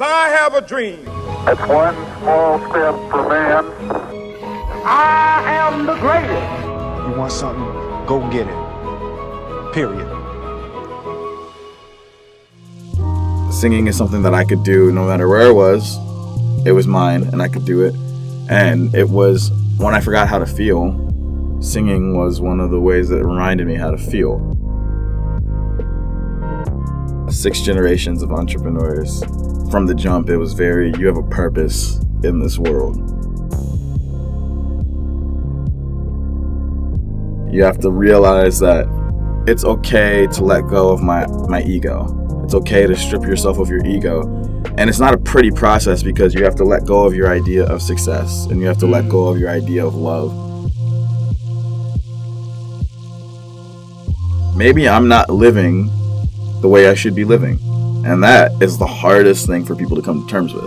I have a dream. It's one small step for man. I am the greatest. You want something, go get it. Period. Singing is something that I could do no matter where it was. It was mine and I could do it. And it was when I forgot how to feel, singing was one of the ways that reminded me how to feel. 6 generations of entrepreneurs. From the jump, it was you have a purpose in this world. You have to realize that it's okay to let go of my ego. It's okay to strip yourself of your ego. And it's not a pretty process because you have to let go of your idea of success and you have to let go of your idea of love. Maybe I'm not living the way I should be living. And that is the hardest thing for people to come to terms with.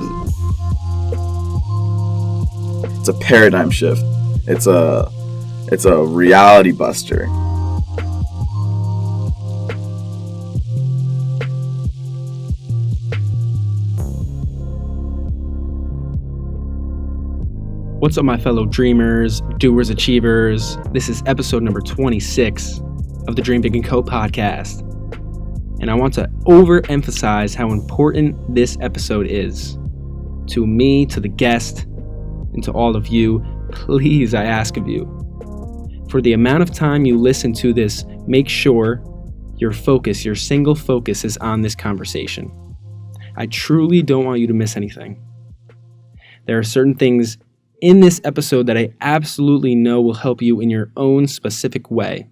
It's a paradigm shift. It's a reality buster. What's up, my fellow dreamers, doers, achievers? This is episode number 26 of the Dream Big & Co. podcast. And I want to overemphasize how important this episode is. To me, to the guest, and to all of you, please, I ask of you, for the amount of time you listen to this, make sure your single focus is on this conversation. I truly don't want you to miss anything. There are certain things in this episode that I absolutely know will help you in your own specific way.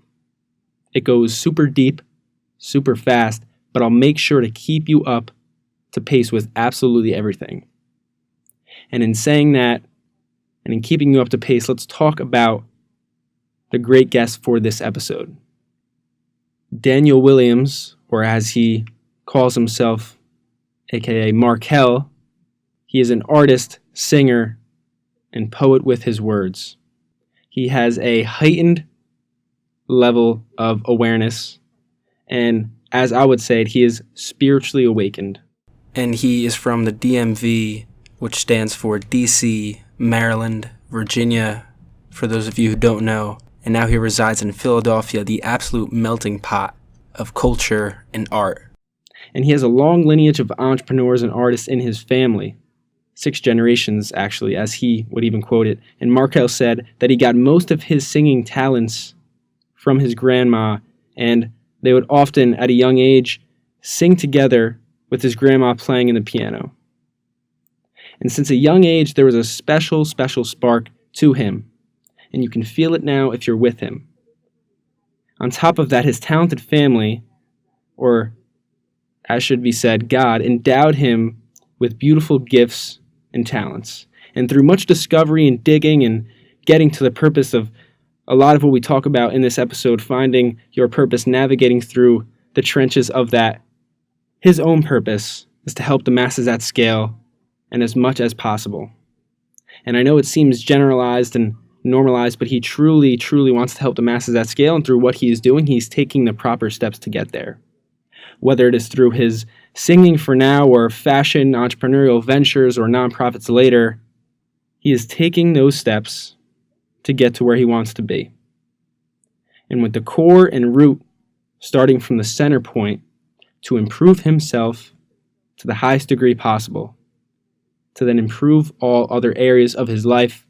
It goes super deep, super fast, but I'll make sure to keep you up to pace with absolutely everything. And in saying that, and in keeping you up to pace, let's talk about the great guest for this episode. Daniel Williams, or as he calls himself, a.k.a. Marquel, he is an artist, singer, and poet with his words. He has a heightened level of awareness, and as I would say it, he is spiritually awakened. And he is from the DMV, which stands for DC, Maryland, Virginia, for those of you who don't know. And now he resides in Philadelphia, the absolute melting pot of culture and art. And he has a long lineage of entrepreneurs and artists in his family. 6 generations, actually, as he would even quote it. And Marquel said that he got most of his singing talents from his grandma, and they would often, at a young age, sing together with his grandma playing in the piano. And since a young age, there was a special spark to him, and you can feel it now if you're with him. On top of that, his talented family, or as should be said, God, endowed him with beautiful gifts and talents. And through much discovery and digging and getting to the purpose of a lot of what we talk about in this episode, finding your purpose, navigating through the trenches of that, his own purpose is to help the masses at scale and as much as possible. And I know it seems generalized and normalized, but he truly wants to help the masses at scale, and through what he is doing, he's taking the proper steps to get there. Whether it is through his singing for now or fashion, entrepreneurial ventures, or nonprofits later, he is taking those steps to get to where he wants to be. And with the core and root starting from the center point to improve himself to the highest degree possible, to then improve all other areas of his life,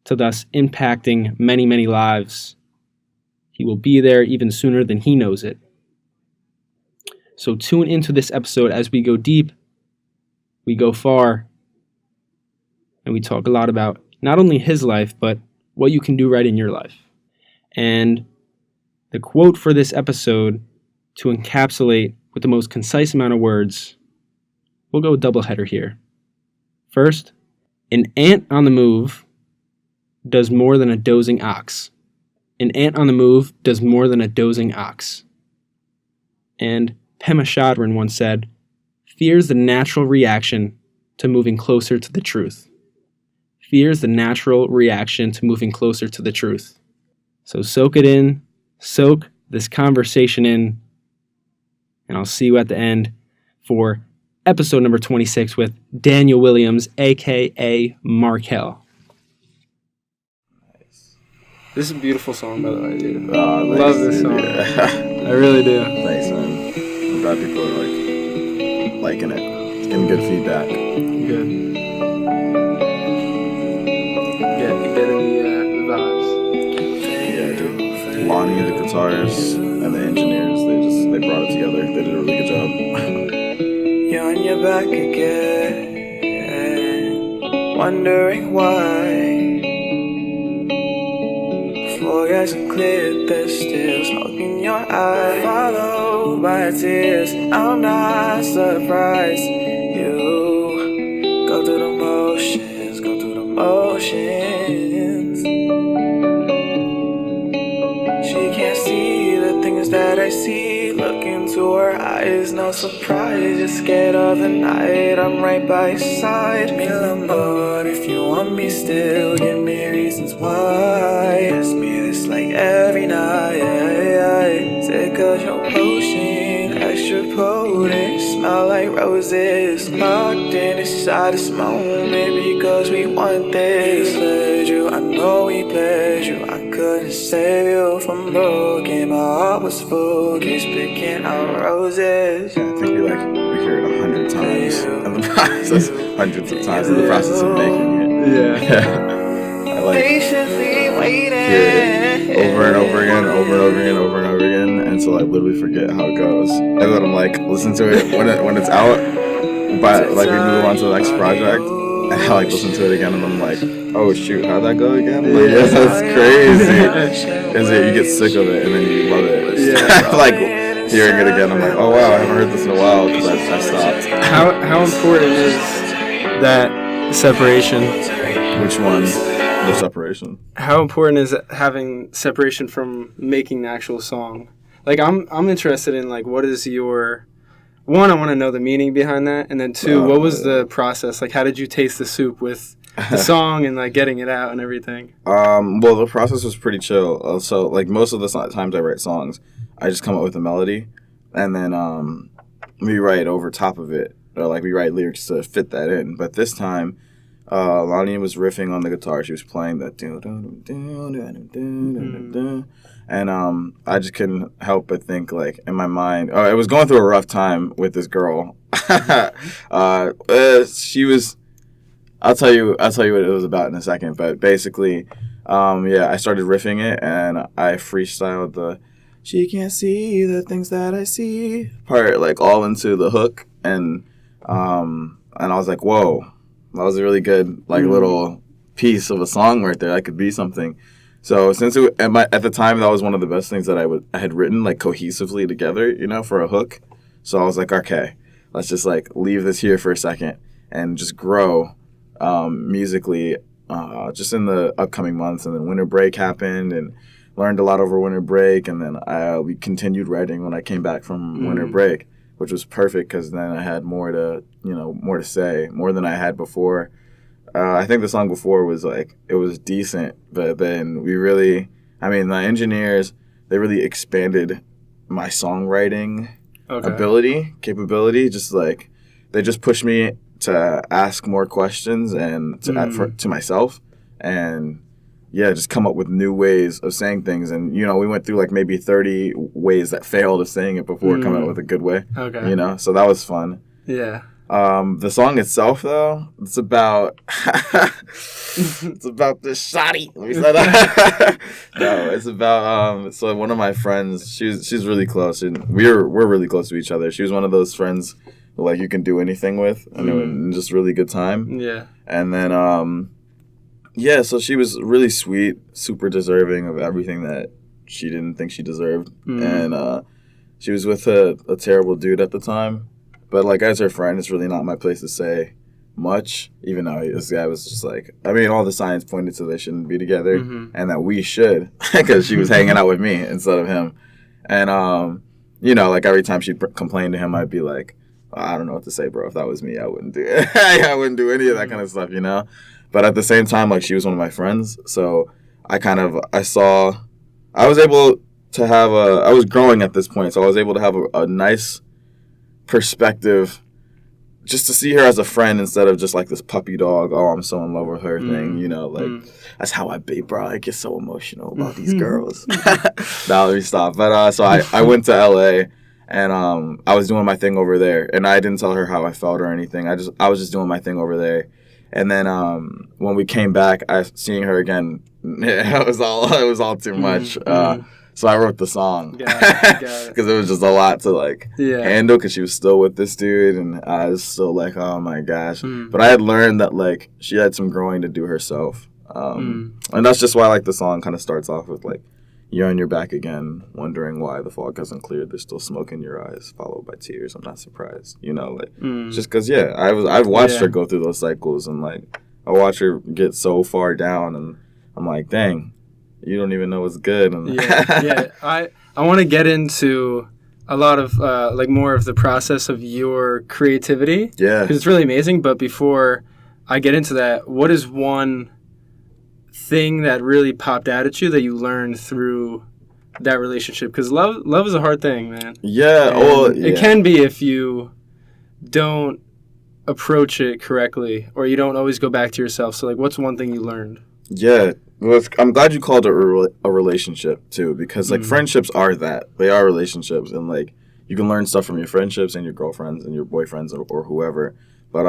to thus impacting many lives, he will be there even sooner than he knows it. So tune into this episode as we go deep, we go far, and we talk a lot about not only his life, but what you can do right in your life. And the quote for this episode, to encapsulate with the most concise amount of words, we'll go doubleheader here. First, an ant on the move does more than a dozing ox. An ant on the move does more than a dozing ox. And Pema Chodron once said, fear is the natural reaction to moving closer to the truth. Fear is the natural reaction to moving closer to the truth. So soak it in, soak this conversation in, and I'll see you at the end for episode number 26 with Daniel Williams, a.k.a. Marquel. This is a beautiful song, by the way, dude. I love this song. Yeah. I really do. Thanks, man. I'm glad people are liking it. It's getting good feedback. Good. Yeah, you getting the vibes. Yeah, dude. Lonnie, the guitarists, and the engineers, they brought it together. They did a really good job. You're on your back again, wondering why. Before your eyes are clear, there's still smoke in your eye. Followed by tears, I'm not surprised. You go through the motions, go through the motions. She can't see the things that I see. Look into her eyes, no surprise. You're scared of the night, I'm right by your side. Me l'amor, if you want me still, give me reasons why. Ask me this like every night. Say cause your potion, extra potent, smell like roses. Locked in inside this moment because we want this. We played you, I know we played you. I couldn't save you from broken. My heart was focused, picking out roses. I think we hear it 100 times in the process. Hundreds of times in the process of making it. Yeah. I Patiently waiting. hear it over and over again, over and over again, over and over again, until I literally forget how it goes. And then I'm listen to it when it's out, but we move on to the next project, and I listen to it again, and I'm like, oh shoot, how'd that go again? Yes, that's crazy. Is it? You get sick of it, and then you love it. Yeah. Hearing it again, I'm like, oh wow, I haven't heard this in a while because I stopped. How important is that separation? Which one? The separation. How important is having separation from making the actual song? I'm interested in what is your one, I want to know the meaning behind that, and then two, what was the process? How did you taste the soup with the song and getting it out and everything? Well, the process was pretty chill. So most of the times I write songs, I just come up with a melody, and then we write over top of it, or we write lyrics to fit that in. But this time, Lonnie was riffing on the guitar. She was playing that, and I just couldn't help but think in my mind. I was going through a rough time with this girl. She was. I'll tell you what it was about in a second. But basically, I started riffing it, and I freestyled the "She can't see the things that I see" part all into the hook, and I was like, whoa. That was a really good little piece of a song right there. That could be something. So since at the time, that was one of the best things that I had written cohesively together, for a hook. So I was like, okay, let's just leave this here for a second and just grow musically just in the upcoming months. And then winter break happened and learned a lot over winter break. And then we continued writing when I came back from winter break, which was perfect because then I had more to say, more than I had before. I think the song before was it was decent, but then the engineers, they really expanded my songwriting capability. Just they just pushed me to ask more questions and to myself, and just come up with new ways of saying things. And we went through maybe 30 ways that failed of saying it before coming up with a good way. Okay. So that was fun. Yeah. The song itself, though, it's about this shawty. Let me say that. No, it's about so one of my friends. She's really close, and we're really close to each other. She was one of those friends who you can do anything with, and it was just really good time. Yeah. And then so she was really sweet, super deserving of everything that she didn't think she deserved, and she was with a terrible dude at the time. But as her friend, it's really not my place to say much, even though this guy was just all the signs pointed to they shouldn't be together, and that we should, because she was hanging out with me instead of him. And, every time she'd complain to him, I'd be like, I don't know what to say, bro. If that was me, I wouldn't do it. I wouldn't do any of that kind of stuff, But at the same time, she was one of my friends, so I was able to have I was growing at this point, so I was able to have a nice perspective just to see her as a friend instead of just like this puppy dog, oh, I'm so in love with her thing, you know, like that's how I be, bro. I get so emotional about these girls. Now let me stop. But so I went to LA and I was doing my thing over there, and I didn't tell her how I felt or anything. I was just doing my thing over there. And then when we came back, seeing her again, it was all too much. So I wrote the song because it was just a lot to like handle because she was still with this dude, and I was still like, oh my gosh. But I had learned that like she had some growing to do herself, and that's just why like the song kind of starts off with like, you're on your back again, wondering why the fog hasn't cleared. There's still smoke in your eyes, followed by tears. I'm not surprised, you know, like just because I've watched her go through those cycles, and like I watched her get so far down, and I'm like, dang. You don't even know what's good. And I want to get into a lot of like more of the process of your creativity. Yeah, because it's really amazing. But before I get into that, what is one thing that really popped out at you that you learned through that relationship? Because love is a hard thing, man. Yeah, it can be if you don't approach it correctly, or you don't always go back to yourself. So like, what's one thing you learned? Yeah. Well, I'm glad you called it a relationship too, because like friendships are that. They are relationships, and like you can learn stuff from your friendships and your girlfriends and your boyfriends or whoever. But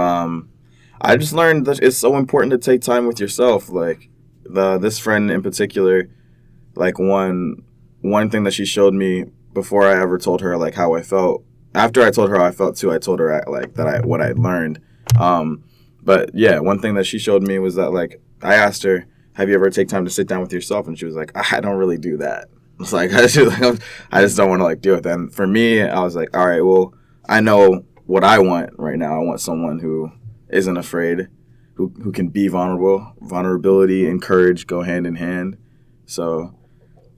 I just learned that it's so important to take time with yourself. Like this friend in particular, like one thing that she showed me before I ever told her like how I felt. After I told her how I felt too, I told her like what I learned. But yeah, one thing that she showed me was that like I asked her, have you ever take time to sit down with yourself? And she was like, I don't really do that. It's like, I just don't want to like deal with that. And for me, I was like, all right, well, I know what I want right now. I want someone who isn't afraid, who can be vulnerable. Vulnerability and courage go hand in hand. So,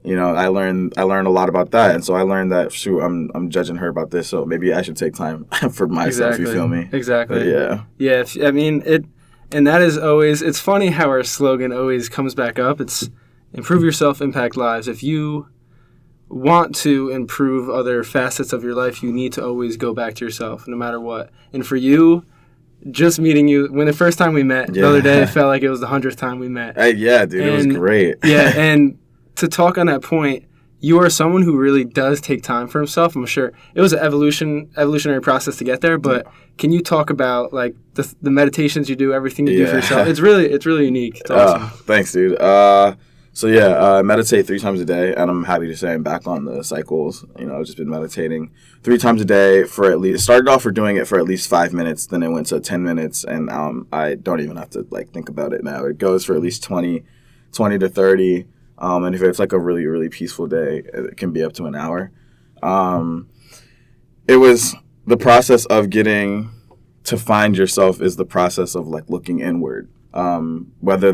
you know, I learned a lot about that. And so I learned that, shoot, I'm judging her about this. So maybe I should take time for myself. Exactly. You feel me? Exactly. But yeah. Yeah. I mean, and that is always, it's funny how our slogan always comes back up. It's improve yourself, impact lives. If you want to improve other facets of your life, you need to always go back to yourself, no matter what. And for you, just meeting you, when the first time we met, the other day, it felt like it was the 100th time we met. Yeah, dude, it was great. Yeah, and to talk on that point, you are someone who really does take time for himself. I'm sure it was an evolutionary process to get there, but can you talk about like the meditations you do, everything you do for yourself? It's really unique. It's awesome. Thanks, dude. I meditate 3 times a day, and I'm happy to say I'm back on the cycles. You know, I've just been meditating 3 times a day for at least. Started off for doing it for at least 5 minutes, then it went to 10 minutes, and I don't even have to like think about it now. It goes for at least 20 to 30. And if it's like a really, really peaceful day, it can be up to an hour. It was the process of getting to find yourself is the process of like looking inward. Whether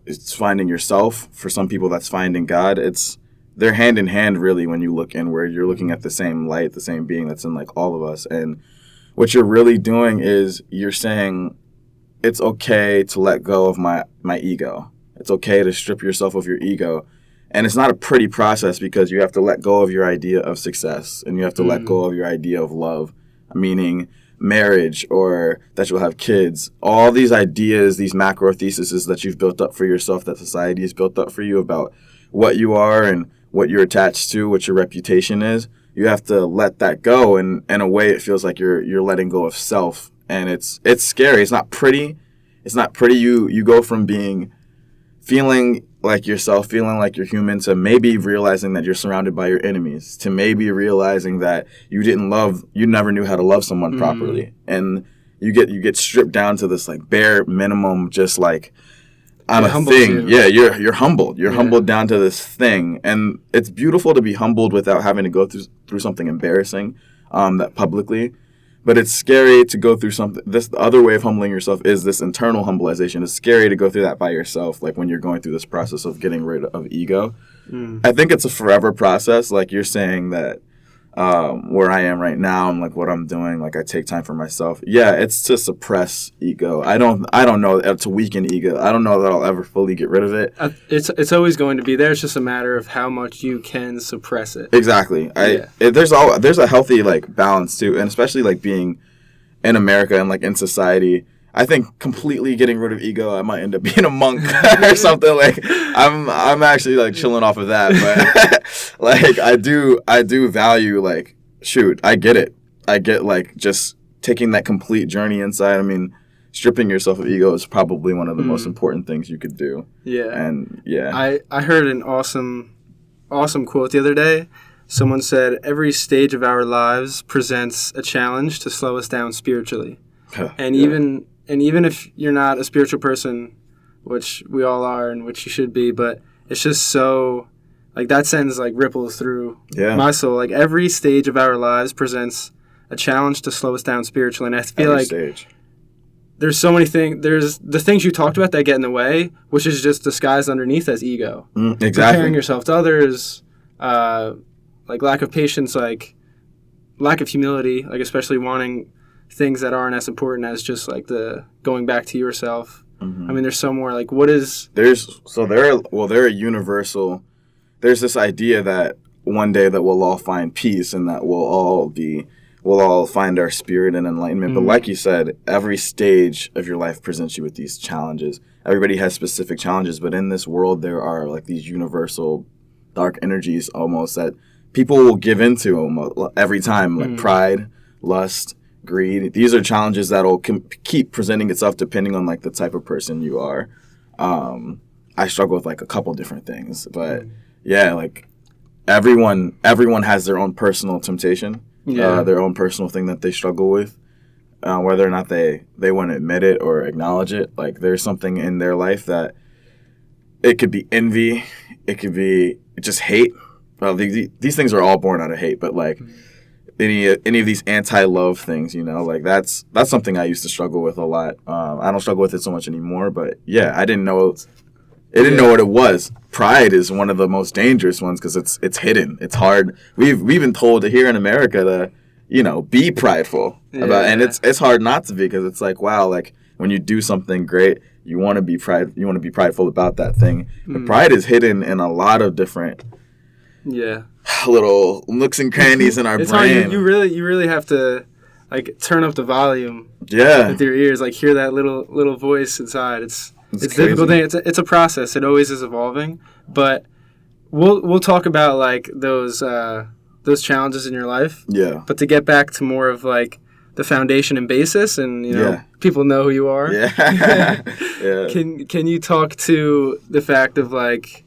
it's finding yourself, for some people that's finding God. They're hand in hand really. When you look inward, you're looking at the same light, the same being that's in like all of us. And what you're really doing is you're saying it's okay to let go of my ego. It's okay to strip yourself of your ego. And it's not a pretty process because you have to let go of your idea of success, and you have to let go of your idea of love, meaning marriage or that you'll have kids. All these ideas, these macro theses that you've built up for yourself, that society has built up for you about what you are and what you're attached to, what your reputation is. You have to let that go. And in a way, it feels like you're letting go of self. And it's scary. It's not pretty. It's not pretty. You go from feeling like yourself, feeling like you're human, to maybe realizing that you're surrounded by your enemies, to maybe realizing that you never knew how to love someone properly. And you get stripped down to this like bare minimum, just like I'm a thing. Yeah, you're humbled. You're humbled down to this thing. And it's beautiful to be humbled without having to go through something embarrassing that publicly. But it's scary to go through something. The other way of humbling yourself is this internal humbleization. It's scary to go through that by yourself, like when you're going through this process of getting rid of ego. I think it's a forever process. Like you're saying that where I am right now and like what I'm doing, like I take time for myself. Yeah, it's to suppress ego. I don't know, to weaken ego. I don't know that I'll ever fully get rid of it. It's always going to be there. It's just a matter of how much you can suppress it. Exactly. There's a healthy like balance too, and especially like being in America and like in society, I think completely getting rid of ego, I might end up being a monk or something. Like I'm actually like chilling off of that, but like I do value like, shoot, I get it. I get like just taking that complete journey inside. I mean, stripping yourself of ego is probably one of the most important things you could do. Yeah. And yeah. I heard an awesome quote the other day. Someone said, every stage of our lives presents a challenge to slow us down spiritually. And even if you're not a spiritual person, which we all are and which you should be, but it's just so, like, that sentence like ripples through my soul. Like, every stage of our lives presents a challenge to slow us down spiritually. And I feel every like stage. There's so many things. There's the things you talked about that get in the way, which is just disguised underneath as ego. Exactly. Comparing yourself to others, like lack of patience, like lack of humility, like especially wanting things that aren't as important as just like the going back to yourself. I mean, there's somewhere like what is they're a universal. There's this idea that one day that we'll all find peace and that we'll all find our spirit and enlightenment. But like you said, every stage of your life presents you with these challenges. Everybody has specific challenges, but in this world there are like these universal dark energies almost that people will give into almost every time, like pride, lust, greed. These are challenges that will keep presenting itself depending on like the type of person you are. I struggle with like a couple different things, but yeah, like everyone has their own personal temptation, their own personal thing that they struggle with, whether or not they want to admit it or acknowledge it. Like there's something in their life that it could be envy, it could be just hate. Well, these things are all born out of hate, but like any of these anti-love things, you know, like that's something I used to struggle with a lot. I don't struggle with it so much anymore, but yeah, I didn't know what it was. Pride is one of the most dangerous ones because it's hidden. It's hard. We've been told here in America to, you know, be prideful about, and it's hard not to be because it's like, wow, like when you do something great, you want to be prideful about that thing. But pride is hidden in a lot of different little nooks and crannies in our brain. Hard. You really have to like turn up the volume with your ears, like hear that little voice inside. It's a difficult thing. It's a process. It always is evolving. But we'll talk about like those challenges in your life. Yeah. But to get back to more of like the foundation and basis, and you know people know who you are. Yeah. Can you talk to the fact of like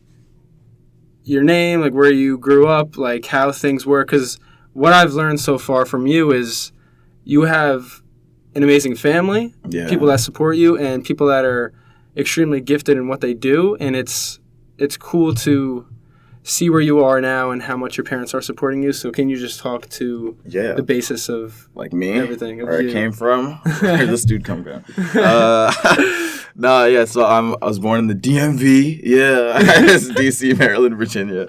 your name, like where you grew up, like how things work? Because what I've learned so far from you is you have an amazing family, people that support you, and people that are extremely gifted in what they do. And it's cool to see where you are now and how much your parents are supporting you. So can you just talk to the basis of like me, everything, where I came from, where this dude come from? So I was born in the DMV. Yeah, it's DC, Maryland, Virginia.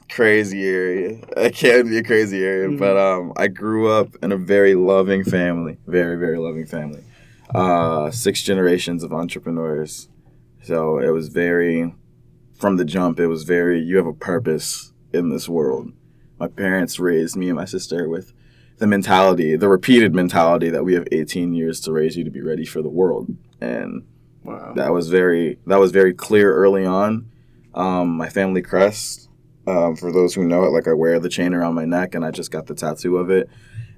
Crazy area. It can be a crazy area, but I grew up in a very loving family, very, very loving family. 6 generations of entrepreneurs. So it was very, from the jump, it was very, you have a purpose in this world. My parents raised me and my sister with the repeated mentality that we have 18 years to raise you to be ready for the world. And that was very clear early on. My family crest, for those who know it, like I wear the chain around my neck and I just got the tattoo of it.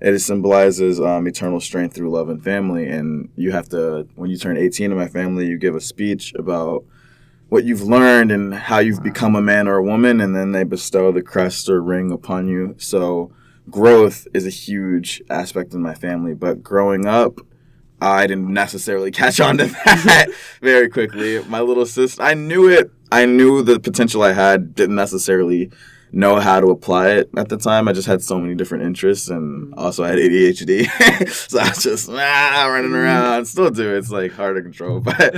It symbolizes eternal strength through love and family. And you have to, when you turn 18 in my family, you give a speech about what you've learned and how you've become a man or a woman, and then they bestow the crest or ring upon you. So growth is a huge aspect in my family. But growing up, I didn't necessarily catch on to that very quickly. My little sister, I knew it. I knew the potential I had, didn't necessarily know how to apply it at the time. I just had so many different interests, and also I had ADHD. So I was just running around. Still do. It's like hard to control. But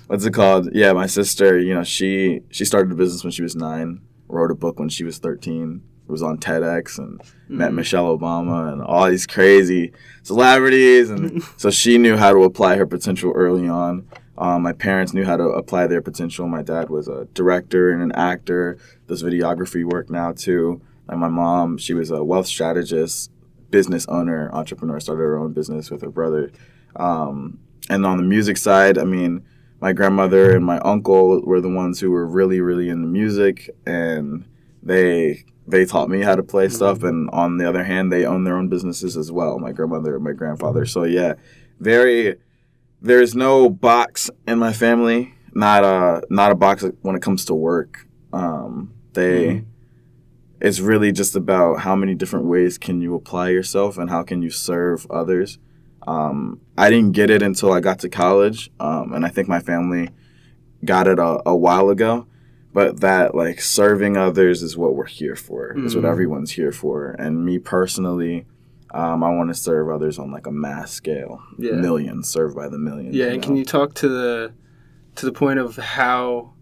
what's it called? Yeah, my sister, you know, she started a business when she was 9, wrote a book when she was 13. Was on TEDx and met Michelle Obama and all these crazy celebrities. And so she knew how to apply her potential early on. My parents knew how to apply their potential. My dad was a director and an actor, does videography work now too. And my mom, she was a wealth strategist, business owner, entrepreneur, started her own business with her brother. And on the music side, I mean, my grandmother and my uncle were the ones who were really, really into music, and they taught me how to play stuff. And on the other hand, they own their own businesses as well, my grandmother and my grandfather. So yeah, there's no box in my family, not a box when it comes to work. It's really just about how many different ways can you apply yourself and how can you serve others. I didn't get it until I got to college, and I think my family got it a while ago. But that, like, serving others is what we're here for. It's what everyone's here for. And me personally, I want to serve others on, like, a mass scale. Yeah. Millions, served by the millions. Yeah, and can you talk to the point of how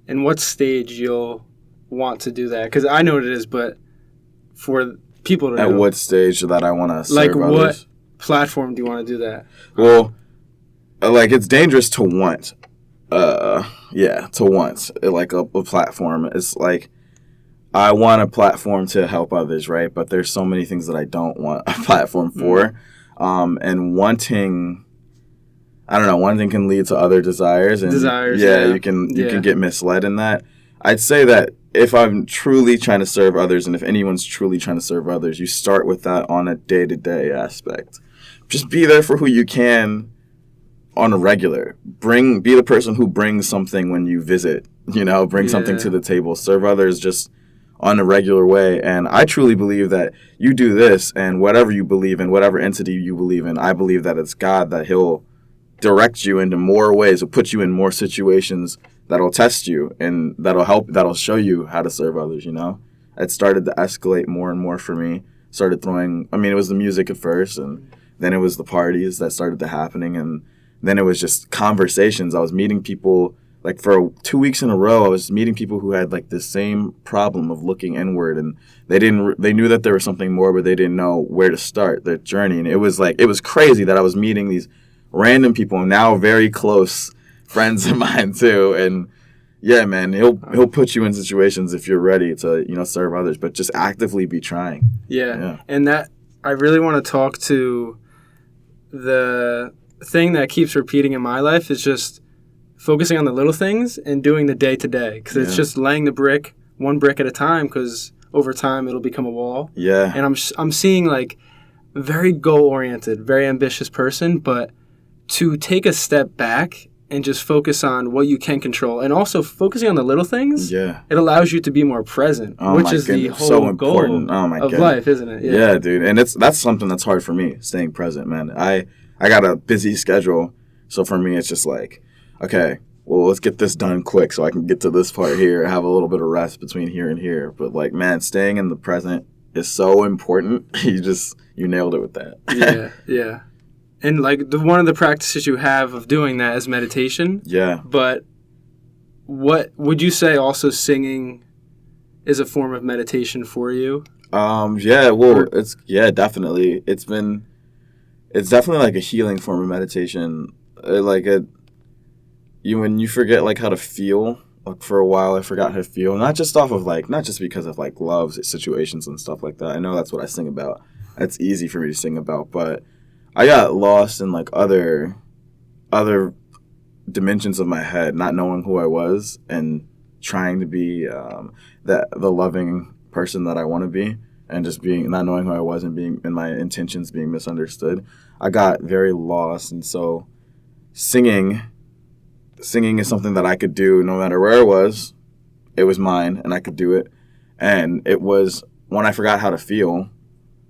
and what stage you'll want to do that? Because I know what it is, but for people to know. At what stage that I want to serve like, others? what platform do you want to do that? Well, like, it's dangerous to want. To want like a platform. It's like I want a platform to help others, right? But there's so many things that I don't want a platform for. And wanting can lead to other desires. And you can get misled in that. I'd say that if I'm truly trying to serve others, and if anyone's truly trying to serve others, you start with that on a day-to-day aspect. Just be there for who you can on a regular. Be the person who brings something when you visit, bring something to the table. Serve others just on a regular way. And I truly believe that you do this, and whatever you believe in, whatever entity you believe in, I believe that it's God, that he'll direct you into more ways, will put you in more situations that'll test you and that'll show you how to serve others, It started to escalate more and more for me. It was the music at first, and then it was the parties that started to happening, and then it was just conversations. I was meeting people, like, for 2 weeks in a row, I was meeting people who had, like, the same problem of looking inward, and they knew that there was something more, but they didn't know where to start their journey. And it was crazy that I was meeting these random people, now very close friends of mine too. And yeah, man, he'll put you in situations if you're ready to, serve others, but just actively be trying. Yeah. And that, I really want to talk to the thing that keeps repeating in my life is just focusing on the little things and doing the day-to-day, because it's just laying the brick, one brick at a time, because over time it'll become a wall. Yeah. And I'm seeing, like, very goal-oriented, very ambitious person, but to take a step back and just focus on what you can control, and also focusing on the little things, it allows you to be more present, which is the whole goal of life, isn't it? Yeah, dude. And that's something that's hard for me, staying present, man. I got a busy schedule, so for me it's just like, okay, well, let's get this done quick so I can get to this part here, have a little bit of rest between here and here. But, like, man, staying in the present is so important. You nailed it with that. Yeah. And, like, one of the practices you have of doing that is meditation. Yeah. But what would you say also singing is a form of meditation for you? Definitely. It's definitely like a healing form of meditation. When you forget, like, how to feel. Like, for a while I forgot how to feel, not just because of, like, love situations and stuff like that. I know that's what I sing about. That's easy for me to sing about, but I got lost in, like, other dimensions of my head, not knowing who I was and trying to be the loving person that I want to be, and just not knowing who I was and my intentions being misunderstood. I got very lost, and so singing is something that I could do no matter where I was. It was mine, and I could do it. And it was when I forgot how to feel.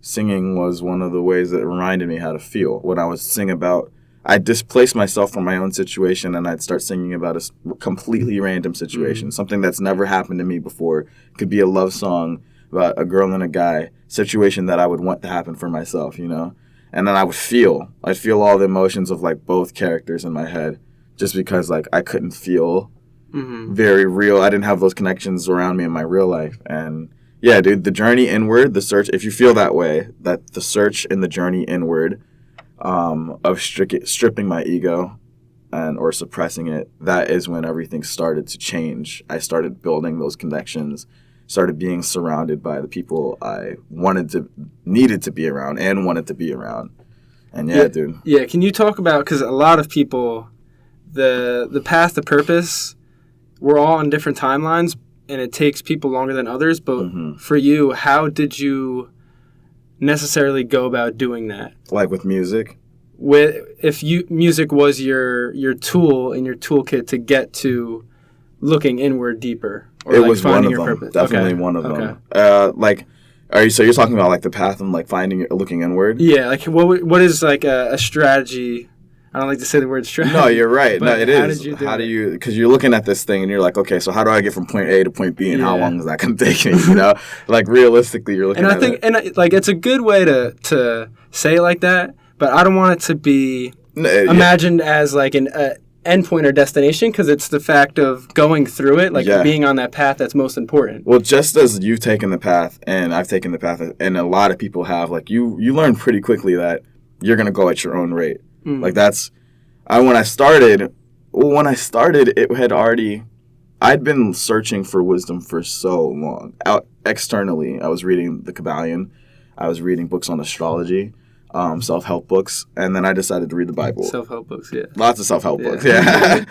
Singing was one of the ways that reminded me how to feel. When I would sing about, I'd displace myself from my own situation, and I'd start singing about a completely random situation, something that's never happened to me before. It could be a love song about a girl and a guy, situation that I would want to happen for myself, And then I'd feel all the emotions of, like, both characters in my head, just because, like, I couldn't feel very real. I didn't have those connections around me in my real life. And yeah, dude, the journey inward, the search, if you feel that way, that the search and the journey inward of stripping my ego or suppressing it, that is when everything started to change. I started building those connections started being surrounded by the people I needed to be around and wanted to be around. And dude. Yeah, can you talk about, because a lot of people, the path to purpose, we're all on different timelines, and it takes people longer than others, but for you, how did you necessarily go about doing that? Like with music? Music was your tool in your toolkit to get to looking inward deeper, or it like was finding one of your them. purpose. Definitely one of them. So you're talking about like the path of like looking inward? Yeah, like what is like a strategy? I don't like to say the word strategy. No, you're right. No, it is. How do you because you're looking at this thing and you're like, okay, so how do I get from point A to point B, and how long is that going to take me? You know, like realistically, you're looking at it. And I think it's a good way to say it like that, but I don't want it to be imagined as like an endpoint or destination, because it's the fact of going through it, like being on that path, that's most important. Well, just as you've taken the path and I've taken the path, and a lot of people have, like you learn pretty quickly that you're going to go at your own rate. Like that's, when I started, it had already, I'd been searching for wisdom for so long. Externally, I was reading the Kabbalion, I was reading books on astrology, self-help books, and then I decided to read the Bible. Self-help books, yeah. Lots of self-help books, yeah.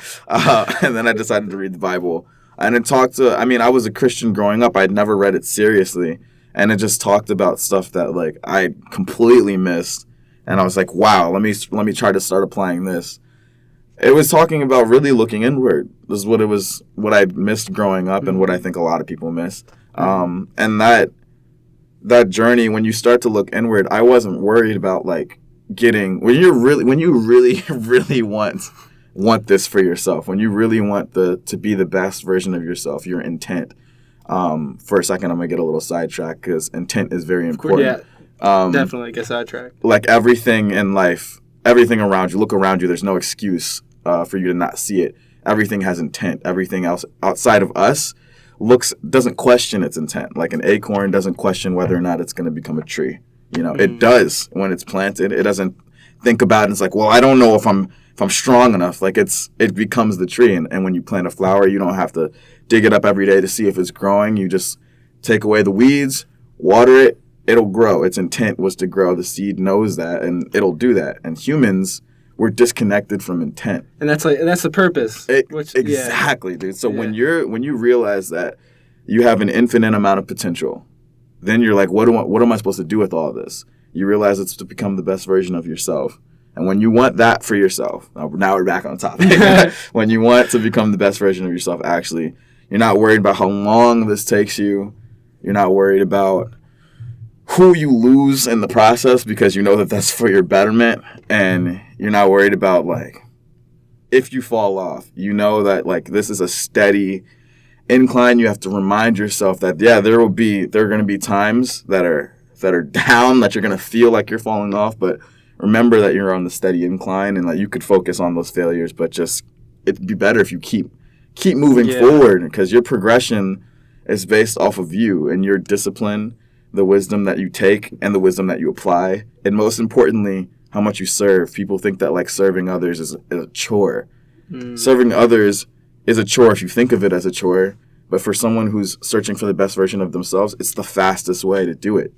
And then I decided to read the Bible. And it I was a Christian growing up. I'd never read it seriously. And it just talked about stuff that, like, I completely missed. And I was like, wow, let me try to start applying this. It was talking about really looking inward. This is what I missed growing up and what I think a lot of people miss. And that journey, when you start to look inward, I wasn't worried about like when you really want this for yourself, when you really want to be the best version of yourself, your intent. For a second, I'm gonna get a little sidetracked because intent is very important. Definitely get sidetracked. Like everything in life, everything around you, look around you, there's no excuse for you to not see it. Everything has intent. Everything else outside of us doesn't question its intent. Like an acorn doesn't question whether or not it's going to become a tree. You know, it does when it's planted. It doesn't think about it. It's like, well, I don't know if I'm strong enough. Like it becomes the tree. And when you plant a flower, you don't have to dig it up every day to see if it's growing. You just take away the weeds, water it, it'll grow. Its intent was to grow. The seed knows that, and it'll do that. And humans, we're disconnected from intent. And that's the purpose. Exactly, dude. So when you realize that you have an infinite amount of potential, then you're like, what am I supposed to do with all this? You realize it's to become the best version of yourself. And when you want that for yourself, now we're back on topic. When you want to become the best version of yourself, actually, you're not worried about how long this takes you. You're not worried about who you lose in the process, because you know that that's for your betterment. And you're not worried about, like, if you fall off, you know that, like, this is a steady incline. You have to remind yourself that, there are going to be times that are down, that you're going to feel like you're falling off, but remember that you're on the steady incline, and that you could focus on those failures, but just it'd be better if you keep moving forward, because your progression is based off of you and your discipline, the wisdom that you take and the wisdom that you apply, and most importantly, how much you serve. People think that like serving others is a chore. Serving others is a chore if you think of it as a chore, but for someone who's searching for the best version of themselves, it's the fastest way to do it.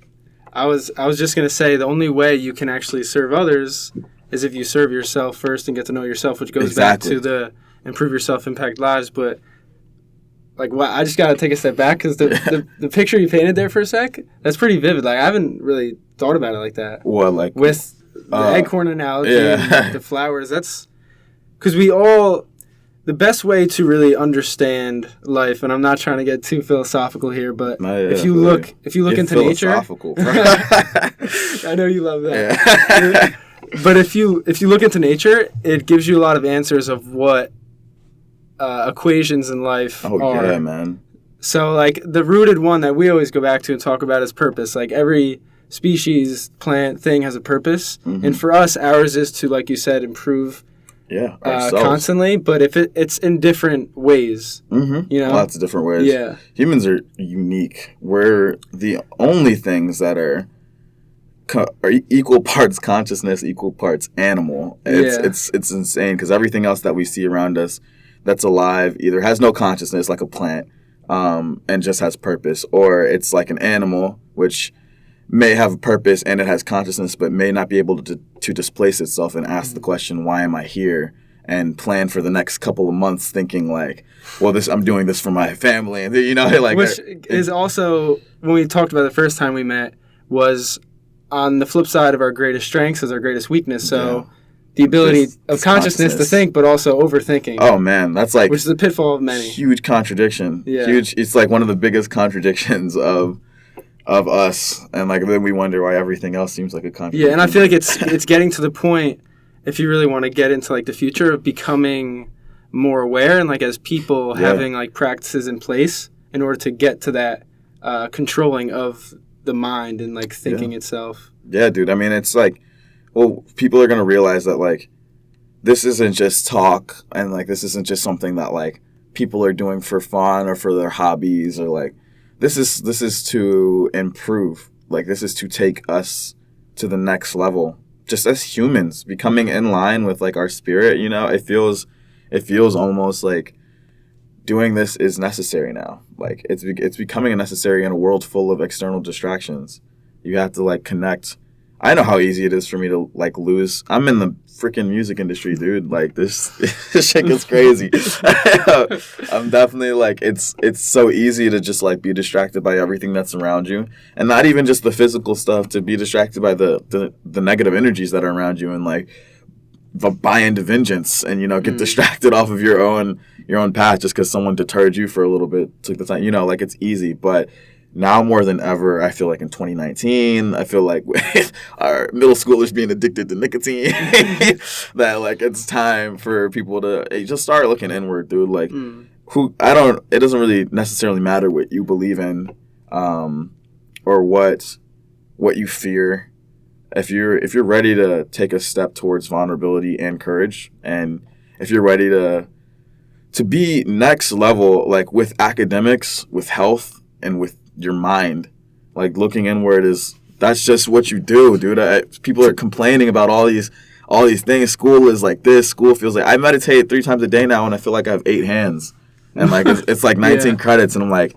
I was just going to say the only way you can actually serve others is if you serve yourself first and get to know yourself, which goes back to the improve yourself, impact lives. But like, I just got to take a step back, because the picture you painted there for a sec, that's pretty vivid. Like, I haven't really thought about it like that. Well, like with the acorn analogy and the flowers, that's because the best way to really understand life, and I'm not trying to get too philosophical here, but if you look into nature, I know you love that. Yeah. But if you look into nature, it gives you a lot of answers of what equations in life are. Oh yeah, man. So like the rooted one that we always go back to and talk about is purpose. Like every species, plant, thing has a purpose, and for us, ours is to, like you said, improve. Constantly, but if it's in different ways, you know, lots of different ways. Yeah, humans are unique. We're the only things that are equal parts consciousness, equal parts animal. It's insane, because everything else that we see around us that's alive either has no consciousness, like a plant, and just has purpose, or it's like an animal which may have a purpose and it has consciousness, but may not be able to displace itself and ask the question, why am I here? And plan for the next couple of months thinking like, well, I'm doing this for my family. And, like... Which is also, when we talked about the first time we met, was on the flip side of our greatest strengths is our greatest weakness. So the ability of consciousness to think, but also overthinking. Oh, man. That's like... Which is a pitfall of many. Huge contradiction. Yeah. Huge. It's like one of the biggest contradictions of us. And like then we wonder why everything else seems like a contradiction. Yeah, and I feel like it's getting to the point, if you really want to get into like the future, of becoming more aware and like as people having like practices in place in order to get to that controlling of the mind and like thinking itself. Yeah, dude. I mean, it's like, well, people are going to realize that like this isn't just talk, and like this isn't just something that like people are doing for fun or for their hobbies, or like this is to improve. Like this is to take us to the next level. Just as humans, becoming in line with like our spirit, it feels almost like doing this is necessary now. Like it's becoming necessary in a world full of external distractions. You have to like connect. I know how easy it is for me to like lose. I'm in the freaking music industry, dude. Like this shit gets crazy. I'm definitely like it's so easy to just like be distracted by everything that's around you, and not even just the physical stuff, to be distracted by the negative energies that are around you, and like buy into vengeance and get distracted off of your own path just because someone deterred you for a little bit, took the time. Like it's easy, but now more than ever, I feel like in 2019, I feel like with our middle schoolers being addicted to nicotine, that like it's time for people to just start looking inward, dude. Like it doesn't really necessarily matter what you believe in, or what you fear. If you're ready to take a step towards vulnerability and courage, and if you're ready to be next level, like with academics, with health, and with your mind, like looking inward that's just what you do, dude. People are complaining about all these things. School is like this. School feels like I meditate 3 times a day now, and I feel like I have 8 hands, and like it's like 19 credits, and I'm like,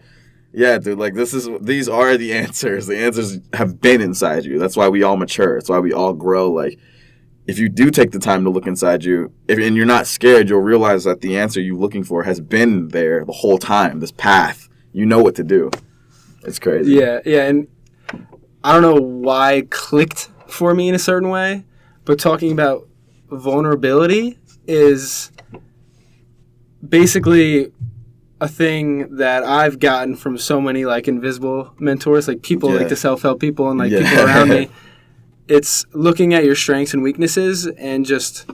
yeah, dude. Like these are the answers. The answers have been inside you. That's why we all mature. That's why we all grow. Like if you do take the time to look inside you, and you're not scared, you'll realize that the answer you're looking for has been there the whole time. This path, you know what to do. It's crazy. Yeah, and I don't know why it clicked for me in a certain way, but talking about vulnerability is basically a thing that I've gotten from so many like invisible mentors, like people like the self-help people and like people around me. It's looking at your strengths and weaknesses and just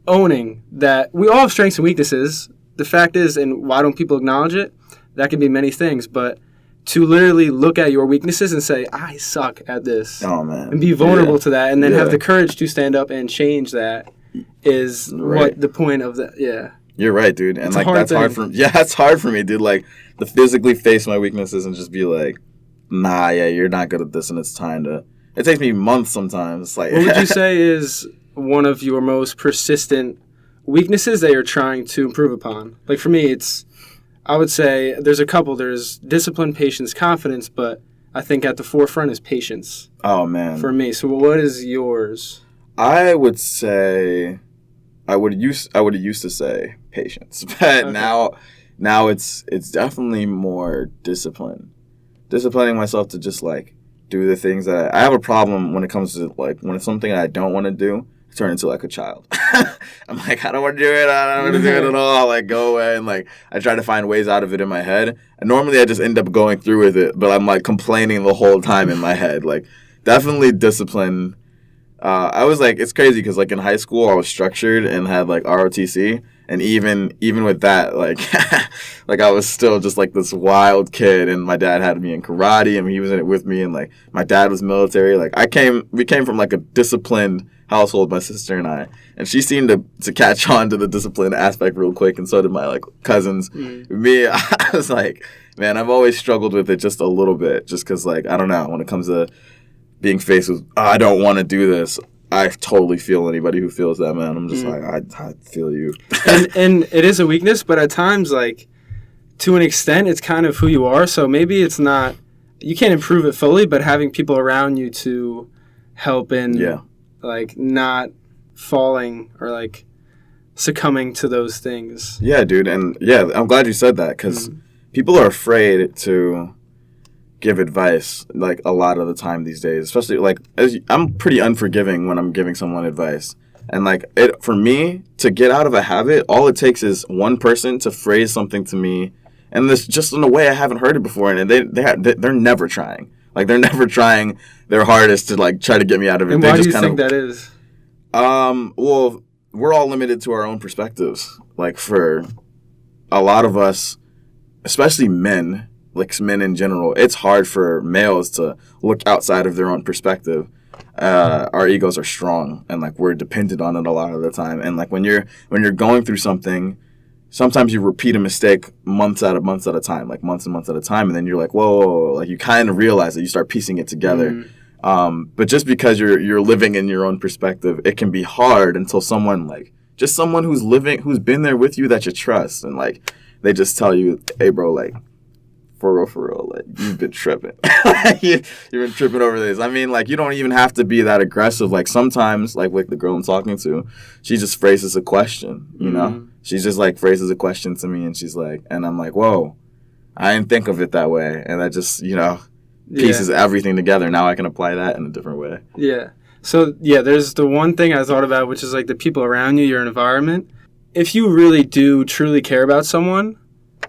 owning that we all have strengths and weaknesses. The fact is, and why don't people acknowledge it? That can be many things, but to literally look at your weaknesses and say, I suck at this. Oh, man. And be vulnerable to that, and then have the courage to stand up and change that is what the point of that, You're right, dude. And like that's hard for me. Yeah, that's hard for me, dude. Like to physically face my weaknesses and just be like, nah, you're not good at this, and it's time to... It takes me months sometimes. It's like... What would you say is one of your most persistent weaknesses that you're trying to improve upon? Like for me, I would say there's a couple. There's discipline, patience, confidence, but I think at the forefront is patience. Oh, man. For me. So what is yours? I would say I would used to say patience, but now it's definitely more discipline. Disciplining myself to just like do the things that I have a problem when it comes to like when it's something that I don't want to do. Turn into like a child. I'm like, I don't want to do it. I don't want to do it at all. Like, go away. And like, I try to find ways out of it in my head. And normally I just end up going through with it, but I'm like complaining the whole time in my head. Like, definitely discipline. I was like, it's crazy because like in high school I was structured and had like ROTC. And even with that, like, like I was still just like this wild kid, and my dad had me in karate, and he was in it with me, and like my dad was military. Like we came from like a disciplined household, my sister and I, and she seemed to catch on to the discipline aspect real quick, and so did my like cousins. Me, I was like, man, I've always struggled with it just a little bit, just because like I don't know, when it comes to being faced with I don't want to do this. I totally feel anybody who feels that, man. I'm just like, I feel you. and it is a weakness, but at times, like, to an extent, it's kind of who you are. So maybe it's not, you can't improve it fully, but having people around you to help in, like, not falling or, like, succumbing to those things. Yeah, dude. And, yeah, I'm glad you said that because people are afraid to give advice, like, a lot of the time these days. Especially, like, I'm pretty unforgiving when I'm giving someone advice. And, like, for me, to get out of a habit, all it takes is one person to phrase something to me, and this just in a way I haven't heard it before, and they're never trying. Like, they're never trying their hardest to, like, try to get me out of it. And why do you think that is? Well, we're all limited to our own perspectives. Like, for a lot of us, especially men, like men in general, it's hard for males to look outside of their own perspective. Our egos are strong, and like we're dependent on it a lot of the time. And like when you're going through something, sometimes you repeat a mistake months at a time, like months and months at a time, and then you're like, whoa, like you kind of realize that you start piecing it together. But just because you're living in your own perspective, it can be hard until someone who's been there with you that you trust, and like they just tell you, hey bro, like for real, like you've been tripping. You've been tripping over this. I mean, like you don't even have to be that aggressive. Like sometimes, like with the girl I'm talking to, she just phrases a question, you know? She just like phrases a question to me, and she's like, and I'm like, whoa, I didn't think of it that way. And that just, pieces everything together. Now I can apply that in a different way. Yeah. So, yeah, there's the one thing I thought about, which is like the people around you, your environment. If you really do truly care about someone,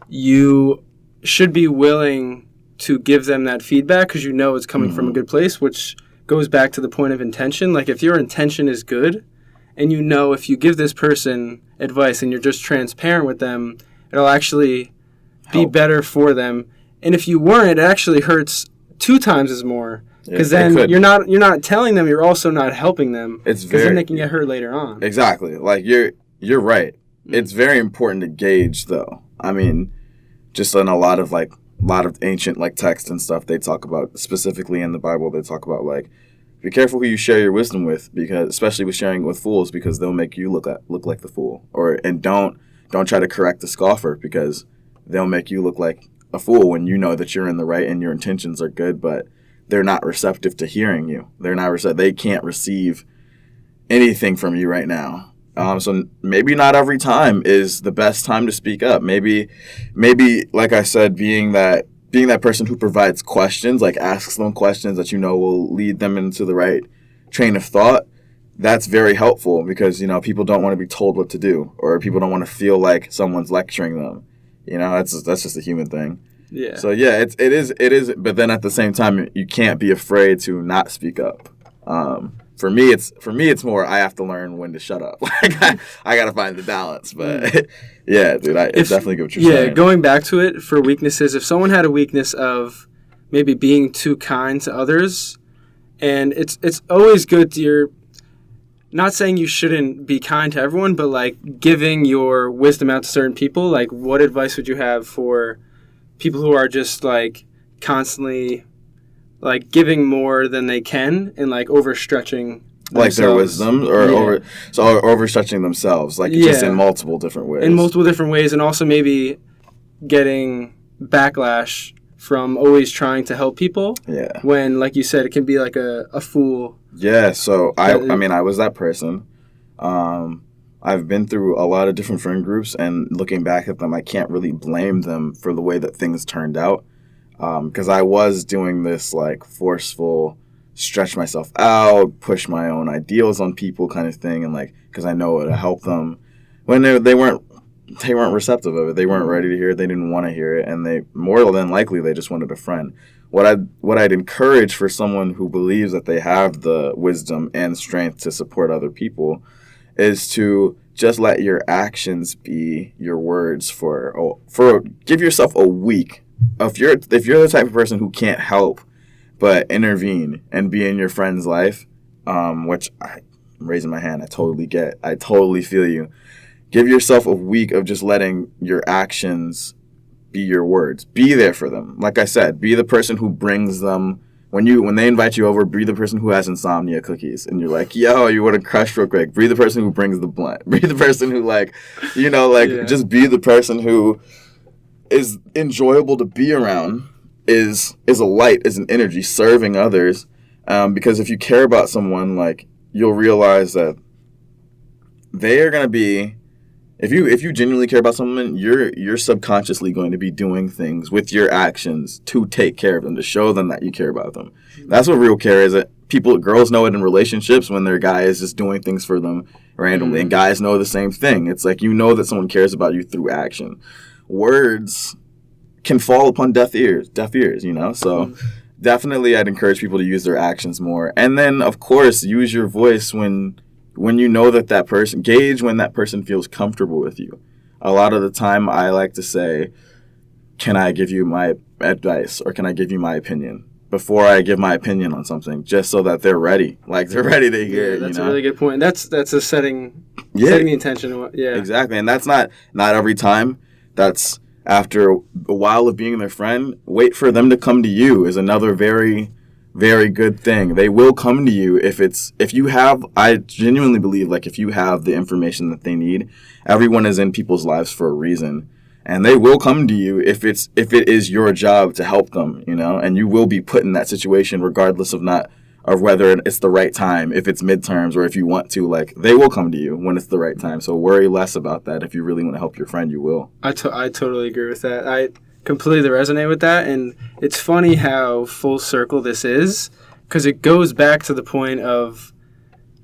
you should be willing to give them that feedback because you know it's coming from a good place, which goes back to the point of intention. Like if your intention is good and you know if you give this person advice and you're just transparent with them, it'll actually be better for them. And if you weren't, it actually hurts 2 times as more because then you're not telling them, you're also not helping them because then they can get hurt later on. Exactly. Like you're right. It's very important to gauge though. I mean, just in a lot of ancient like texts and stuff, they talk about, specifically in the Bible, they talk about like, be careful who you share your wisdom with, because especially with sharing it with fools, because they'll make you look like the fool. And don't try to correct the scoffer, because they'll make you look like a fool when you know that you're in the right and your intentions are good, but they're not receptive to hearing you. They can't receive anything from you right now. So maybe not every time is the best time to speak up. Maybe, like I said, being that person who provides questions, like asks them questions that will lead them into the right train of thought. That's very helpful because people don't want to be told what to do, or people don't want to feel like someone's lecturing them. That's just a human thing. Yeah. So yeah, it is. But then at the same time, you can't be afraid to not speak up. For me, it's more I have to learn when to shut up. Like I gotta find the balance. But yeah, dude, I definitely get what you're saying. Yeah, going back to it for weaknesses, if someone had a weakness of maybe being too kind to others, and it's always good to you're not saying you shouldn't be kind to everyone, but like giving your wisdom out to certain people. Like, what advice would you have for people who are just like constantly like giving more than they can and like overstretching themselves. Like their wisdom or overstretching themselves, like just in multiple different ways. In multiple different ways, and also maybe getting backlash from always trying to help people. Yeah. When, like you said, it can be like a fool. Yeah, so I was that person. I've been through a lot of different friend groups, and looking back at them, I can't really blame them for the way that things turned out. Because I was doing this like forceful, stretch myself out, push my own ideals on people kind of thing, and like because I know it'll help them when they weren't receptive of it. They weren't ready to hear it. They didn't want to hear it, and they more than likely they just wanted a friend. What I'd encourage for someone who believes that they have the wisdom and strength to support other people is to just let your actions be your words for give yourself a week. If you're the type of person who can't help but intervene and be in your friend's life, which I'm raising my hand, I totally get. I totally feel you. Give yourself a week of just letting your actions be your words. Be there for them. Like I said, be the person who brings them when they invite you over. Be the person who has insomnia cookies, and you're like, yo, you want to crush real quick. Be the person who brings the blunt. Be the person who just be the person who is enjoyable to be around is a light, is an energy serving others. Because if you care about someone, like, you'll realize that they are going to be, if you genuinely care about someone, you're subconsciously going to be doing things with your actions to take care of them, to show them that you care about them. That's what real care is. Girls know it in relationships when their guy is just doing things for them randomly, and guys know the same thing. It's like, you know that someone cares about you through action. Words can fall upon deaf ears, so definitely I'd encourage people to use their actions more. And then, of course, use your voice when you know that person, gauge when that person feels comfortable with you. A lot of the time I like to say, can I give you my advice, or can I give you my opinion, before I give my opinion on something, just so that they're ready. Like, they're ready to hear it. That's a really good point. That's a setting the intention. Yeah, exactly. And that's not every time. That's after a while of being their friend. Wait for them to come to you is another very, very good thing. They will come to you if you have, I genuinely believe, like, if you have the information that they need. Everyone is in people's lives for a reason, and they will come to you if it is your job to help them, and you will be put in that situation regardless of whether it's the right time, if it's midterms, or if you want to. Like, they will come to you when it's the right time. So worry less about that. If you really want to help your friend, you will. I totally agree with that. I completely resonate with that. And it's funny how full circle this is, because it goes back to the point of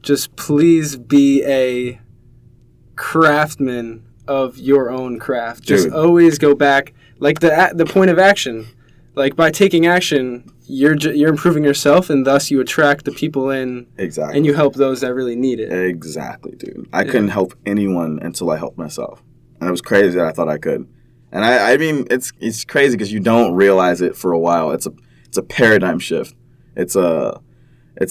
just please be a craftsman of your own craft. Just always go back, like the point of action. Like, by taking action, you're improving yourself, and thus you attract the people in. Exactly. And you help those that really need it. Exactly, dude. I couldn't help anyone until I helped myself. And it was crazy that I thought I could. And I mean, it's crazy because you don't realize it for a while. It's a paradigm shift. It's a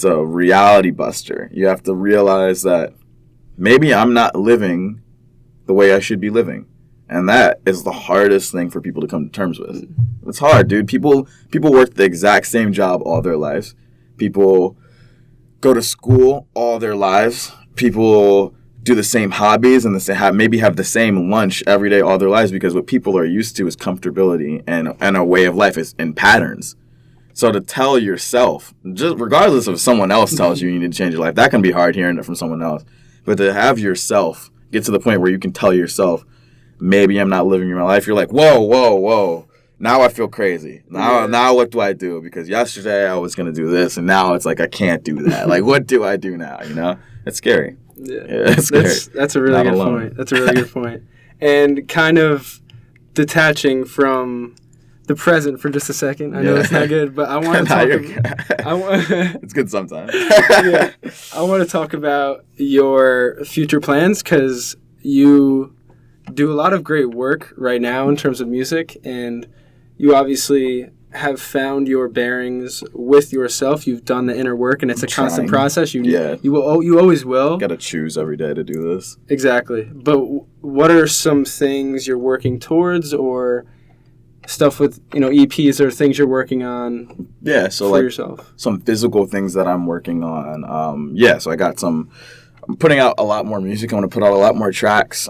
reality buster. You have to realize that maybe I'm not living the way I should be living. And that is the hardest thing for people to come to terms with. It's hard, dude. People work the exact same job all their lives. People go to school all their lives. People do the same hobbies and maybe have the same lunch every day all their lives, because what people are used to is comfortability and a way of life and patterns. So to tell yourself, just regardless of if someone else tells you need to change your life, that can be hard hearing it from someone else. But to have yourself get to the point where you can tell yourself, maybe I'm not living my life. You're like, whoa. Now I feel crazy. Now what do I do? Because yesterday I was going to do this, and now it's like I can't do that. Like, what do I do now? It's scary. Yeah, it's scary. That's a really good point. That's a really good point. And kind of detaching from the present for just a second. I know it's not good, but I want to talk. It's good sometimes. Yeah, I want to talk about your future plans, because you do a lot of great work right now in terms of music, and you obviously have found your bearings with yourself. You've done the inner work, and it's a constant process. You always will. Got to choose every day to do this. Exactly. But what are some things you're working towards, or stuff with EPs or things you're working on? Yeah, so for yourself. Some physical things that I'm working on. So I got some. I'm putting out a lot more music. I want to put out a lot more tracks.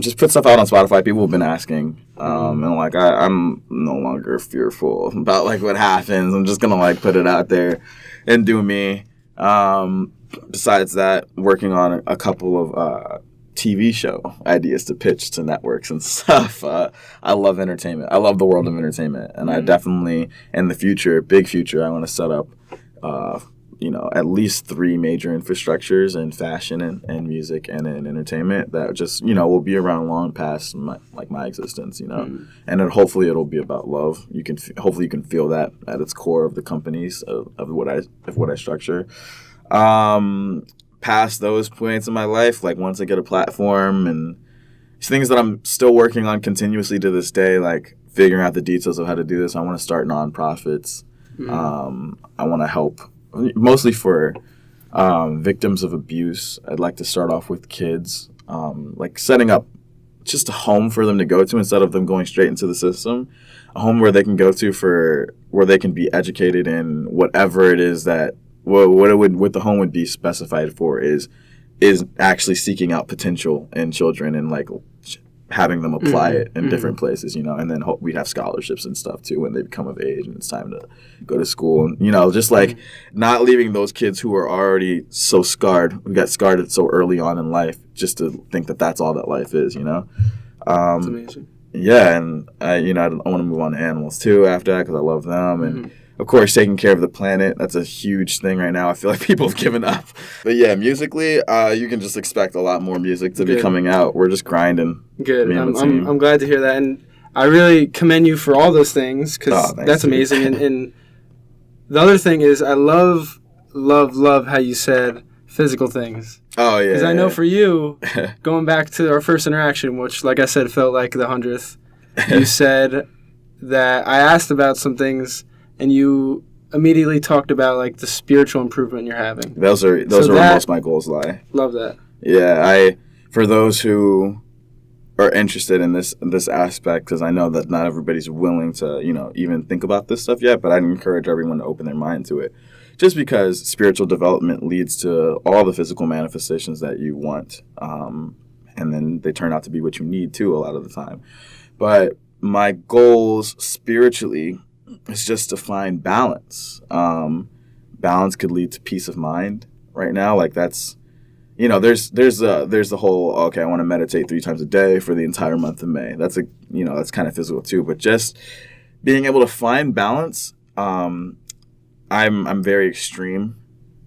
Just put stuff out on Spotify. People have been asking. And like, I'm no longer fearful about like what happens. I'm just going to like put it out there and do me. Besides that, working on a couple of TV show ideas to pitch to networks and stuff. I love entertainment. I love the world of entertainment. And I definitely, in the future, big future, I want to set up at least 3 major infrastructures in fashion and music and in entertainment that just, will be around long past my existence, And then hopefully it'll be about love. Hopefully you can feel that at its core of the companies of what I structure. Past those points in my life, like once I get a platform and things that I'm still working on continuously to this day, like figuring out the details of how to do this. I want to start nonprofits. I want to help mostly for victims of abuse. I'd like to start off with kids, like setting up just a home for them to go to instead of them going straight into the system. A home where they can go to where they can be educated in whatever it is that what the home would be specified for is actually seeking out potential in children and like having them apply it in different places, you know, and then we'd have scholarships and stuff too when they become of age and it's time to go to school. And, you know, just like not leaving those kids who are already so scarred, who got scarred so early on in life, just to think that that's all that life is, you know. That's amazing. Yeah, and you know, I want to move on to animals too after that because I love them, and of course taking care of the planet. That's a huge thing right now. I feel like people have given up. But yeah, musically, you can just expect a lot more music to be coming out. We're just grinding. Good. I'm glad to hear that, and I really commend you for all those things because that's amazing. And the other thing is, I love how you said physical things. Oh, yeah. Because I know for you, going back to our first interaction, which, like I said, felt like the 100th, you said that I asked about some things, and you immediately talked about, like, the spiritual improvement you're having. Those are where most of my goals lie. Love that. Yeah, for those who are interested in this aspect, because I know that not everybody's willing to, you know, even think about this stuff yet, but I'd encourage everyone to open their mind to it. Just because spiritual development leads to all the physical manifestations that you want, and then they turn out to be what you need too a lot of the time. But my goals spiritually is just to find balance. Balance could lead to peace of mind right now. Like that's, you know, there's the whole, okay, I want to meditate 3 times a day for the entire month of May. That's that's kind of physical too. But just being able to find balance. I'm very extreme.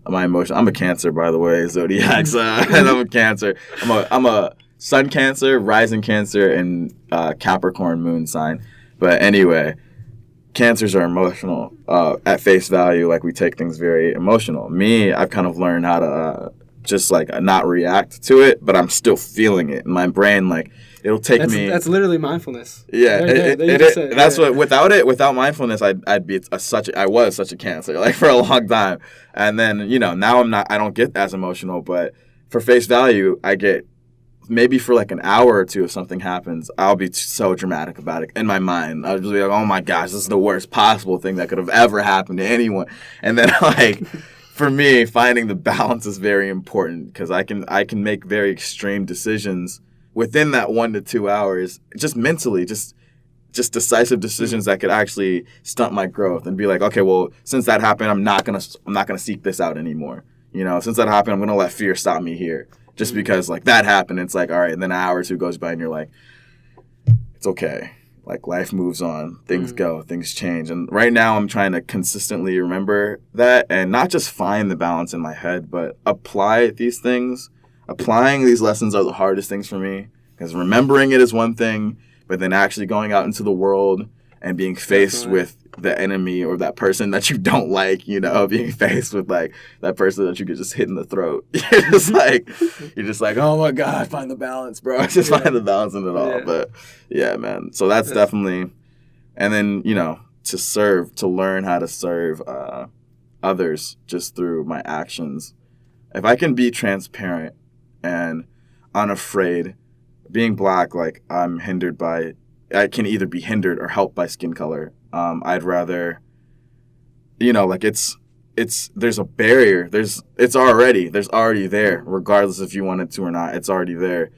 My emotion. I'm a Cancer, by the way, zodiacs, and I'm a Cancer. I'm a Sun Cancer, rising Cancer, and Capricorn moon sign. But anyway, Cancers are emotional at face value. Like we take things very emotional. Me, I've kind of learned how to just like not react to it, but I'm still feeling it. My brain, like it'll take me. That's literally mindfulness. Yeah, without mindfulness, I was such a Cancer like for a long time, and then now I don't get as emotional, but for face value, I get maybe for like an hour or two if something happens, I'll be so dramatic about it in my mind. I'll just be like, oh my gosh, this is the worst possible thing that could have ever happened to anyone, and then like. For me, finding the balance is very important because I can make very extreme decisions within that 1 to 2 hours, just mentally, just decisive decisions that could actually stunt my growth and be like, okay, well, since that happened, I'm not gonna seek this out anymore. Since that happened, I'm gonna let fear stop me here, just because like that happened. It's like, all right, and then an hour or two goes by, and you're like, it's okay. Like, life moves on, things go, things change. And right now I'm trying to consistently remember that and not just find the balance in my head, but apply these things. Applying these lessons are the hardest things for me because remembering it is one thing, but then actually going out into the world and being faced with the enemy or that person that you don't like, being faced with like that person that you could just hit in the throat. You're just like, oh my God, find the balance, bro. Just find the balance in it all. Yeah. But yeah, man. So that's definitely, and then, to learn how to serve others just through my actions. If I can be transparent and unafraid, being Black, like I can either be hindered or helped by skin color. I'd rather, there's a barrier. There's already there, regardless if you want it to or not. It's already there.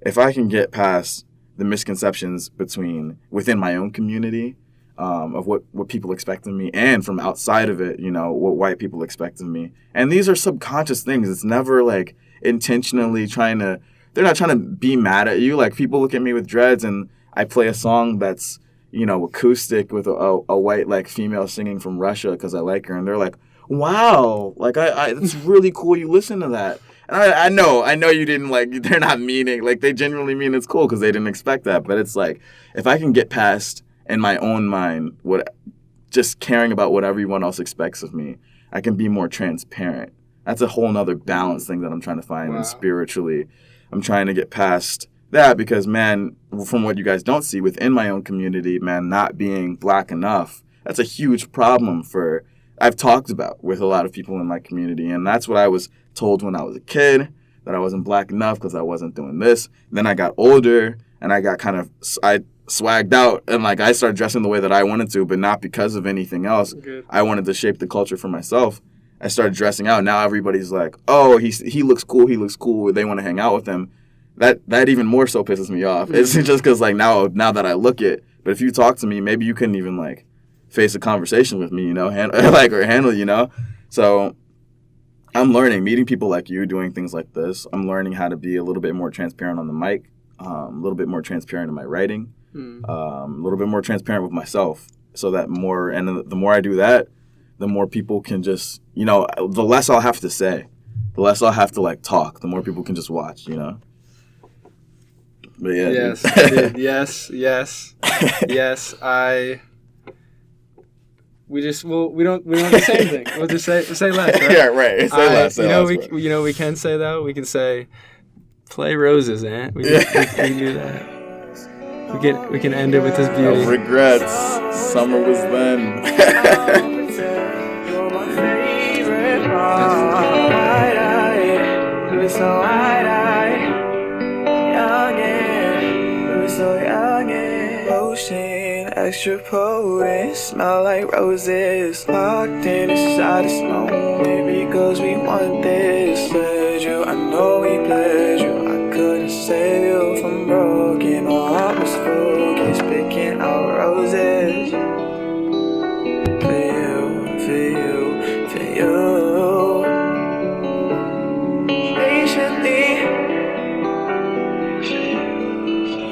If I can get past the misconceptions within my own community, of what people expect of me and from outside of it, what white people expect of me. And these are subconscious things. It's never like intentionally they're not trying to be mad at you. Like people look at me with dreads and I play a song that's, acoustic with a white like female singing from Russia because I like her, and they're like, "Wow, like it's really cool you listen to that." And I know you didn't like. They're not meaning like they genuinely mean it's cool because they didn't expect that. But it's like if I can get past in my own mind just caring about what everyone else expects of me, I can be more transparent. That's a whole nother balance thing that I'm trying to find. And spiritually, I'm trying to get past that because, man, from what you guys don't see within my own community, man, not being Black enough, that's a huge problem I've talked about with a lot of people in my community. And that's what I was told when I was a kid, that I wasn't Black enough because I wasn't doing this. And then I got older and I swagged out and like I started dressing the way that I wanted to, but not because of anything else. Good. I wanted to shape the culture for myself. I started dressing out. Now everybody's like, oh, he looks cool. They want to hang out with him. that even more so pisses me off. It's just because like now that I look it, but if you talk to me, maybe you couldn't even like face a conversation with me, or handle. So I'm learning, meeting people like you, doing things like this. I'm learning how to be a little bit more transparent on the mic, a little bit more transparent in my writing, a little bit more transparent with myself, so that the more I do that, the more people can just, the less I'll have to say, the less I'll have to like talk, the more people can just watch, But yeah. Yes, dude, yes. We don't have to say anything. We'll just say less, right? Yeah, right. Say less. We can say though. We can say, play roses, Aunt. We can do that. We can end it with this beauty. No regrets. Summer was then. You're my favorite wide-eyed. You were so wide-eyed. Youngin'. You were so youngin'. Lotion, extra potent. Smell like roses. Locked in inside this moment. Because we want this. Bled you, I know we bled you. I couldn't save you from broken. My heart was focused. Picking out roses. For you. Patiently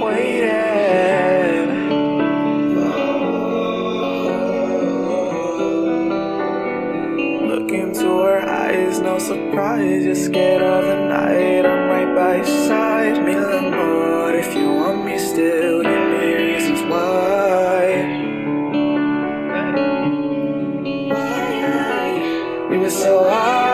waiting. Look into her eyes, no surprise. You're scared of the night. I'm right by your side. Me little more if you want me still. Give me reasons why. We were so high.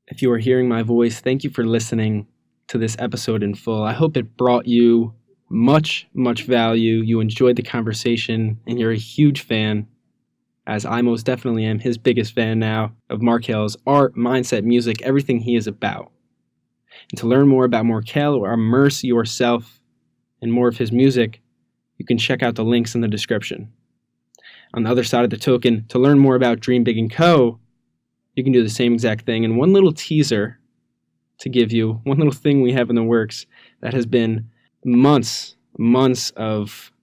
If you are hearing my voice, thank you for listening to this episode in full. I hope it brought you much, much value. You enjoyed the conversation, and you're a huge fan, as I most definitely am, his biggest fan now, of Marquel's art, mindset, music, everything he is about. And to learn more about Marquel or immerse yourself in more of his music, you can check out the links in the description. On the other side of the token, to learn more about Dream Big & Co., you can do the same exact thing. And one little teaser to give you, one little thing we have in the works that has been months of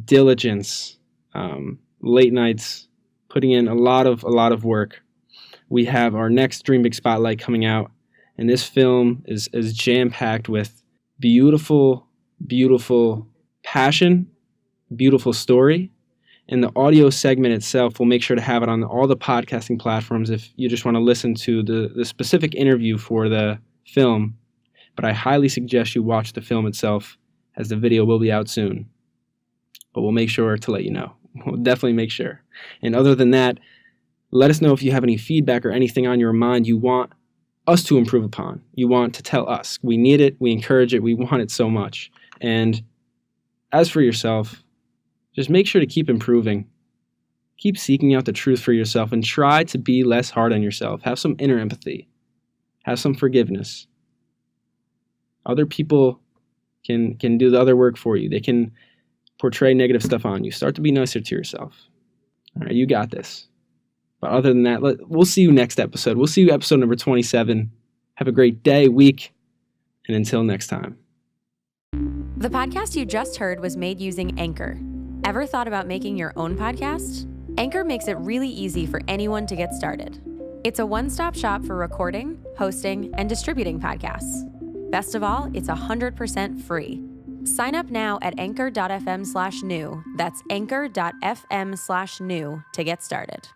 diligence, late nights, putting in a lot of work. We have our next Dream Big Spotlight coming out, and this film is jam-packed with beautiful passion, beautiful story. And the audio segment itself, we'll make sure to have it on all the podcasting platforms if you just want to listen to the specific interview for the film. But I highly suggest you watch the film itself, as the video will be out soon. But we'll make sure to let you know. We'll definitely make sure. And other than that, let us know if you have any feedback or anything on your mind you want us to improve upon. You want to tell us. We need it. We encourage it. We want it so much. And as for yourself, just make sure to keep improving. Keep seeking out the truth for yourself and try to be less hard on yourself. Have some inner empathy. Have some forgiveness. Other people can do the other work for you. They can portray negative stuff on you. Start to be nicer to yourself. All right, you got this. But other than that, we'll see you next episode. We'll see you episode number 27. Have a great day, week, and until next time. The podcast you just heard was made using Anchor. Ever thought about making your own podcast? Anchor makes it really easy for anyone to get started. It's a one-stop shop for recording, hosting, and distributing podcasts. Best of all, it's 100% free. Sign up now at anchor.fm/new. That's anchor.fm/new to get started.